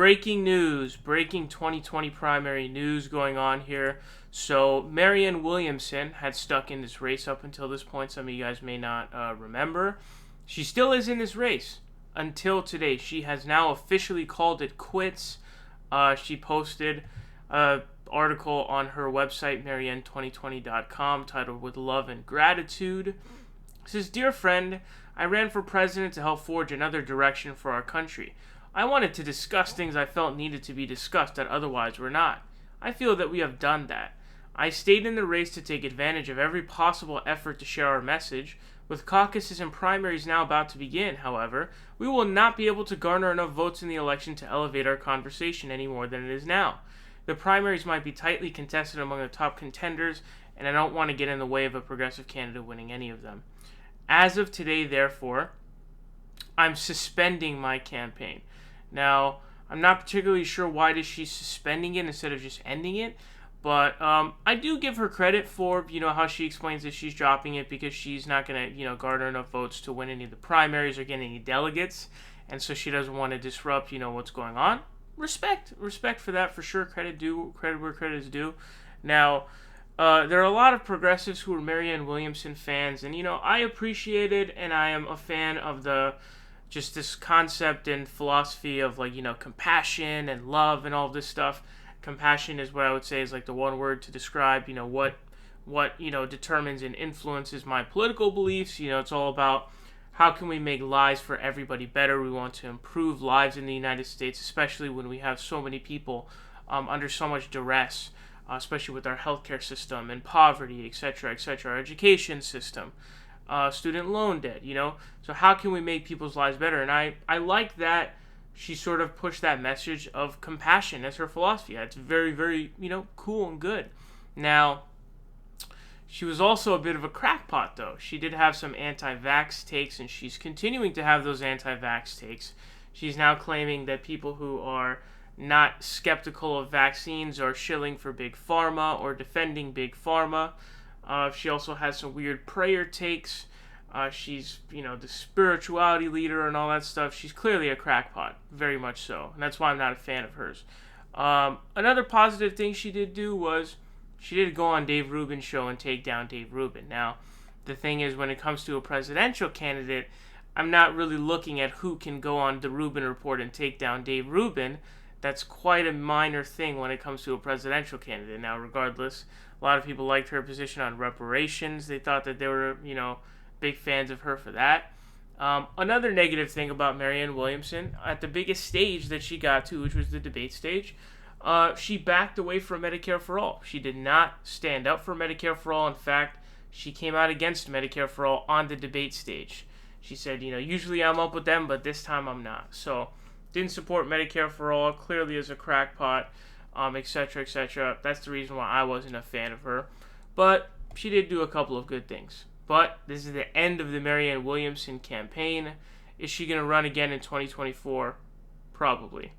breaking news, breaking 2020 primary news going on here. So Marianne Williamson had stuck in this race up until this point. Some of you guys may not remember. She still is in this race until today. She has now officially called it quits. She posted an article on her website, marianne2020.com, titled "With Love and Gratitude." It says, "Dear friend, I ran for president to help forge another direction for our country. I wanted to discuss things I felt needed to be discussed that otherwise were not. I feel that we have done that. I stayed in the race to take advantage of every possible effort to share our message. With caucuses and primaries now about to begin, however, we will not be able to garner enough votes in the election to elevate our conversation any more than it is now. The primaries might be tightly contested among the top contenders, and I don't want to get in the way of a progressive candidate winning any of them. As of today, therefore, I'm suspending my campaign." Now, I'm not particularly sure why she's suspending it instead of just ending it, but I do give her credit for, how she explains that she's dropping it because she's not going to, garner enough votes to win any of the primaries or get any delegates, and so she doesn't want to disrupt, what's going on. Respect for that, for sure. Credit where credit is due. Now, there are a lot of progressives who are Marianne Williamson fans, and, I appreciate it, and I am a fan of just this concept and philosophy of compassion and love and all this stuff. Compassion is what I would say is the one word to describe, what determines and influences my political beliefs. It's all about how can we make lives for everybody better. We want to improve lives in the United States, especially when we have so many people under so much duress, especially with our healthcare system and poverty, etc., our education system. Student loan debt, So how can we make people's lives better? And I like that she sort of pushed that message of compassion as her philosophy. It's very, very, cool and good. Now, she was also a bit of a crackpot, though. She did have some anti-vax takes, and she's continuing to have those anti-vax takes. She's now claiming that people who are not skeptical of vaccines are shilling for Big Pharma or defending Big Pharma. She also has some weird prayer takes. She's, the spirituality leader and all that stuff. She's clearly a crackpot, very much so. And that's why I'm not a fan of hers. Another positive thing she did do was she did go on Dave Rubin's show and take down Dave Rubin. Now, the thing is, when it comes to a presidential candidate, I'm not really looking at who can go on the Rubin Report and take down Dave Rubin. That's quite a minor thing when it comes to a presidential candidate. Now, regardless, a lot of people liked her position on reparations. They thought that they were, big fans of her for that. Another negative thing about Marianne Williamson, at the biggest stage that she got to, which was the debate stage, she backed away from Medicare for All. She did not stand up for Medicare for All. In fact, she came out against Medicare for All on the debate stage. She said, usually I'm up with them, but this time I'm not. So, didn't support Medicare for All, clearly as a crackpot, etc. That's the reason why I wasn't a fan of her. But she did do a couple of good things. But this is the end of the Marianne Williamson campaign. Is she going to run again in 2024? Probably.